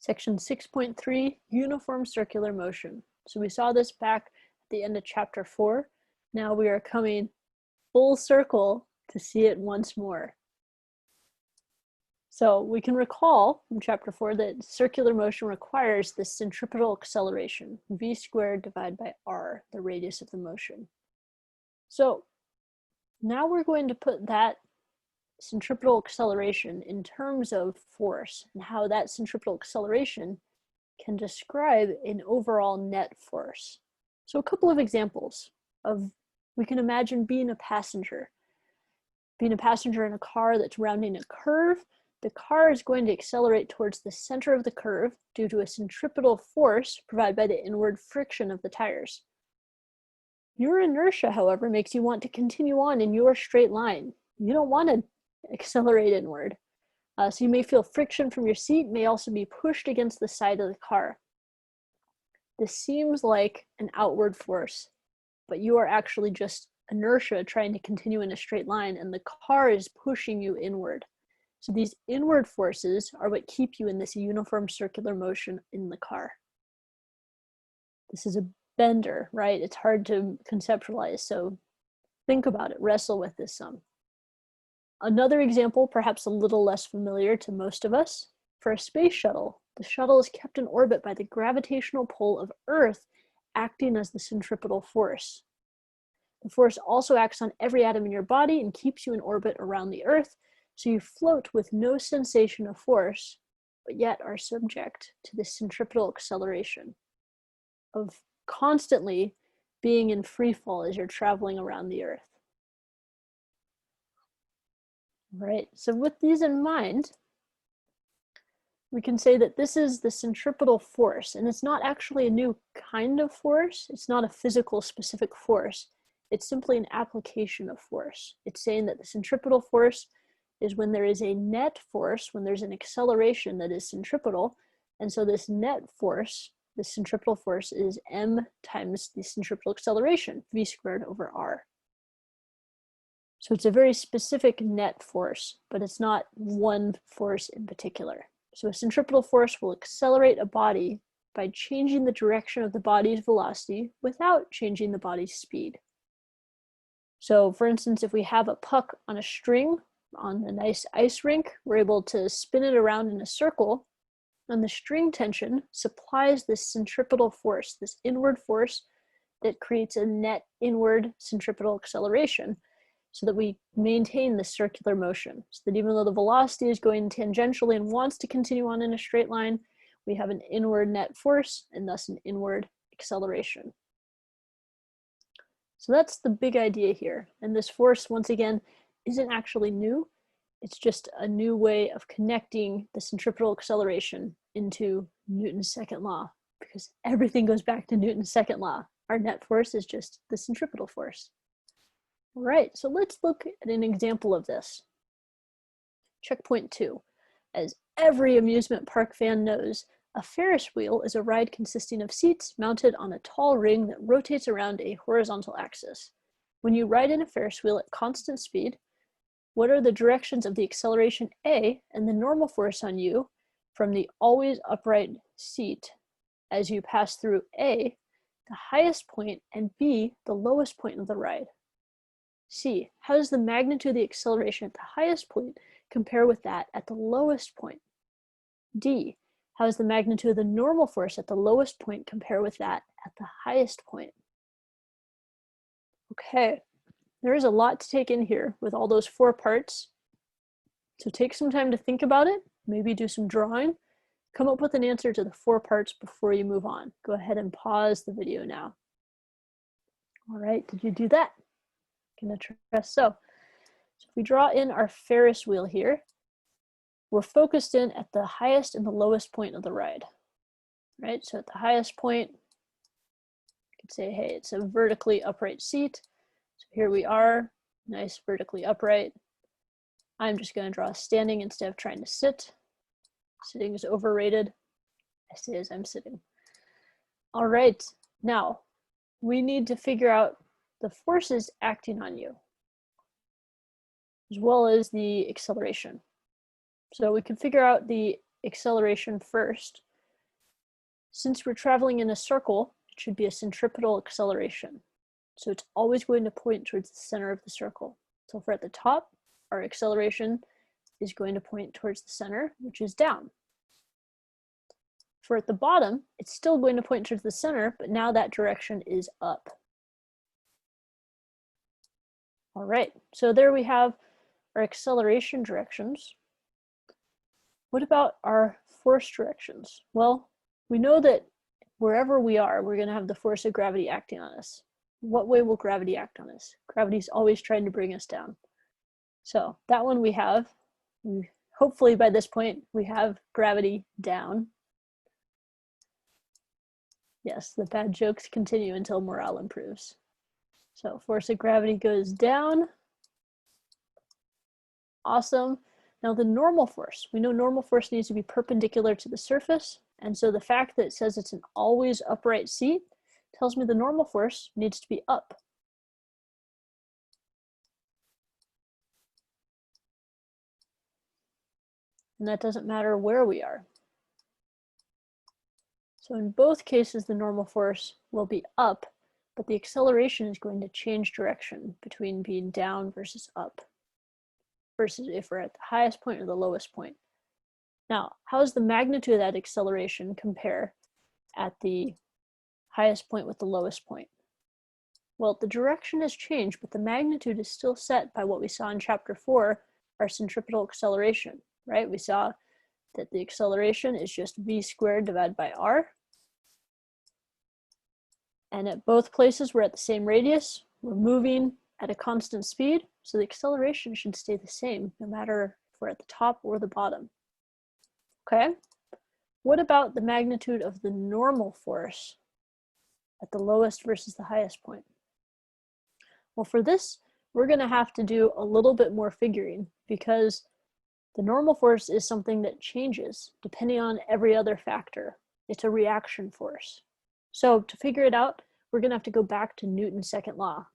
Section 6.3, uniform circular motion. So we saw this back at the end of chapter 4. Now we are coming full circle to see it once more. So we can recall from chapter 4 that circular motion requires the centripetal acceleration, v squared divided by r, the radius of the motion. So now we're going to put that centripetal acceleration in terms of force and how that centripetal acceleration can describe an overall net force. So a couple of examples of, we can imagine being a passenger in a car that's rounding a curve. The car is going to accelerate towards the center of the curve due to a centripetal force provided by the inward friction of the tires. Your inertia, however, makes you want to continue on in your straight line. You don't want to accelerate inward. So you may feel friction from your seat, may also be pushed against the side of the car. This seems like an outward force, but you are actually just inertia trying to continue in a straight line, and the car is pushing you inward. So these inward forces are what keep you in this uniform circular motion in the car. This is a bender, right? It's hard to conceptualize, so think about it, wrestle with this some. Another example, perhaps a little less familiar to most of us, for a space shuttle, the shuttle is kept in orbit by the gravitational pull of Earth acting as the centripetal force. The force also acts on every atom in your body and keeps you in orbit around the Earth, so you float with no sensation of force, but yet are subject to the centripetal acceleration of constantly being in free fall as you're traveling around the Earth. Right, so with these in mind, we can say that this is the centripetal force, and it's not actually a new kind of force. It's not a physical specific force. It's simply an application of force. It's saying that the centripetal force is when there is a net force, when there's an acceleration that is centripetal, and so this net force, the centripetal force, is m times the centripetal acceleration, v squared over r. So it's a very specific net force, but it's not one force in particular. So a centripetal force will accelerate a body by changing the direction of the body's velocity without changing the body's speed. So for instance, if we have a puck on a string on a nice ice rink, we're able to spin it around in a circle, and the string tension supplies this centripetal force, this inward force that creates a net inward centripetal acceleration, so that we maintain the circular motion. So that even though the velocity is going tangentially and wants to continue on in a straight line, we have an inward net force and thus an inward acceleration. So that's the big idea here. And this force, once again, isn't actually new. It's just a new way of connecting the centripetal acceleration into Newton's second law, because everything goes back to Newton's second law. Our net force is just the centripetal force. All right, so let's look at an example of this. Checkpoint 2. As every amusement park fan knows, a Ferris wheel is a ride consisting of seats mounted on a tall ring that rotates around a horizontal axis. When you ride in a Ferris wheel at constant speed, what are the directions of the acceleration A and the normal force on you from the always upright seat as you pass through A, the highest point, and B, the lowest point of the ride? C, how does the magnitude of the acceleration at the highest point compare with that at the lowest point? D, how does the magnitude of the normal force at the lowest point compare with that at the highest point? Okay, there is a lot to take in here with all those 4 parts. So take some time to think about it, maybe do some drawing, come up with an answer to the 4 parts before you move on. Go ahead and pause the video now. All right, did you do that? Gonna trust so. So if we draw in our Ferris wheel here, we're focused in at the highest and the lowest point of the ride, right? So at the highest point, you could say, hey, it's a vertically upright seat. So here we are, nice vertically upright. I'm just gonna draw standing instead of trying to sit. Sitting is overrated. I say as I'm sitting. All right, now we need to figure out the forces acting on you, as well as the acceleration. So we can figure out the acceleration first. Since we're traveling in a circle, it should be a centripetal acceleration. So it's always going to point towards the center of the circle. So if we're at the top, our acceleration is going to point towards the center, which is down. If we're at the bottom, it's still going to point towards the center, but now that direction is up. All right, so there we have our acceleration directions. What about our force directions? Well, we know that wherever we are, we're going to have the force of gravity acting on us. What way will gravity act on us? Gravity's always trying to bring us down. So that one we have. Hopefully by this point, we have gravity down. Yes, the bad jokes continue until morale improves. So force of gravity goes down. Awesome. Now the normal force. We know normal force needs to be perpendicular to the surface. And so the fact that it says it's an always upright seat tells me the normal force needs to be up. And that doesn't matter where we are. So in both cases, the normal force will be up, but the acceleration is going to change direction between being down versus up, versus if we're at the highest point or the lowest point. Now, how does the magnitude of that acceleration compare at the highest point with the lowest point? Well, the direction has changed, but the magnitude is still set by what we saw in chapter 4, our centripetal acceleration, right? We saw that the acceleration is just v squared divided by r. And at both places, we're at the same radius. We're moving at a constant speed, so the acceleration should stay the same no matter if we're at the top or the bottom. Okay, what about the magnitude of the normal force at the lowest versus the highest point? Well, for this, we're going to have to do a little bit more figuring because the normal force is something that changes depending on every other factor. It's a reaction force. So to figure it out, we're going to have to go back to Newton's second law,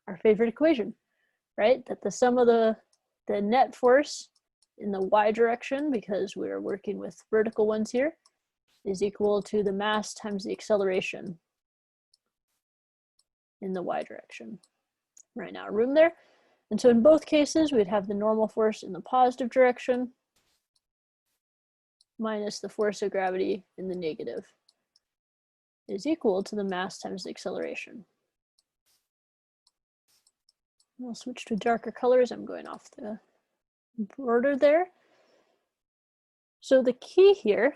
our favorite equation, right? That the sum of the net force in the y direction, because we're working with vertical ones here, is equal to the mass times the acceleration in the y direction. Right now, room there. And so in both cases, we'd have the normal force in the positive direction minus the force of gravity in the negative is equal to the mass times the acceleration. I'll switch to darker colors. I'm going off the border there. So the key here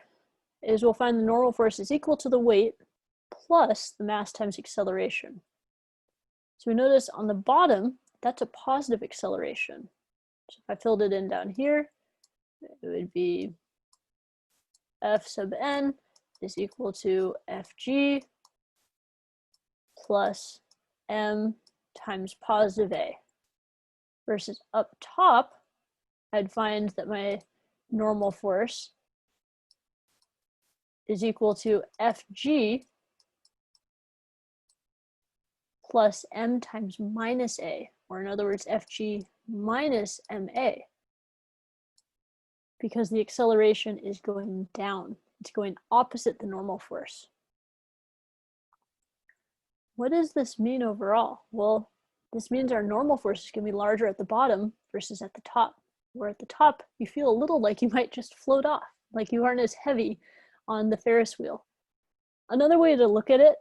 is we'll find the normal force is equal to the weight plus the mass times acceleration. So we notice on the bottom, that's a positive acceleration. So if I filled it in down here, it would be F sub n is equal to Fg plus m times positive A. Versus up top, I'd find that my normal force is equal to Fg plus m times minus A, or in other words, Fg minus ma, because the acceleration is going down. It's going opposite the normal force. What does this mean overall? Well, this means our normal force is going to be larger at the bottom versus at the top. Where at the top, you feel a little like you might just float off, like you aren't as heavy on the Ferris wheel. Another way to look at it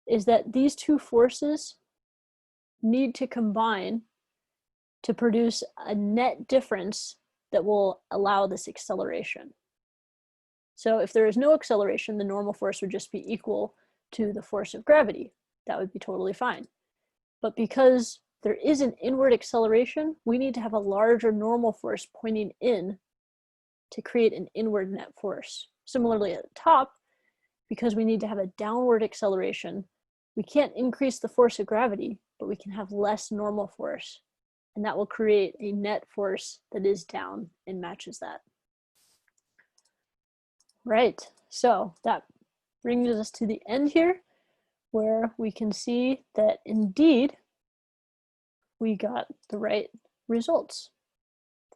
is that these two forces need to combine to produce a net difference that will allow this acceleration. So if there is no acceleration, the normal force would just be equal to the force of gravity. That would be totally fine. But because there is an inward acceleration, we need to have a larger normal force pointing in to create an inward net force. Similarly at the top, because we need to have a downward acceleration, we can't increase the force of gravity, but we can have less normal force. And that will create a net force that is down and matches that. Right, so that brings us to the end here, where we can see that indeed we got the right results.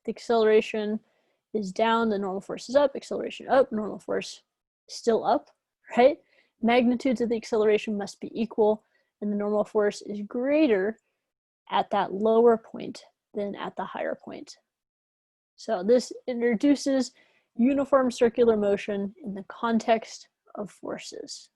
The acceleration is down, the normal force is up, acceleration up, normal force still up. right? Magnitudes of the acceleration must be equal, and the normal force is greater at that lower point than at the higher point. So this introduces uniform circular motion in the context of forces.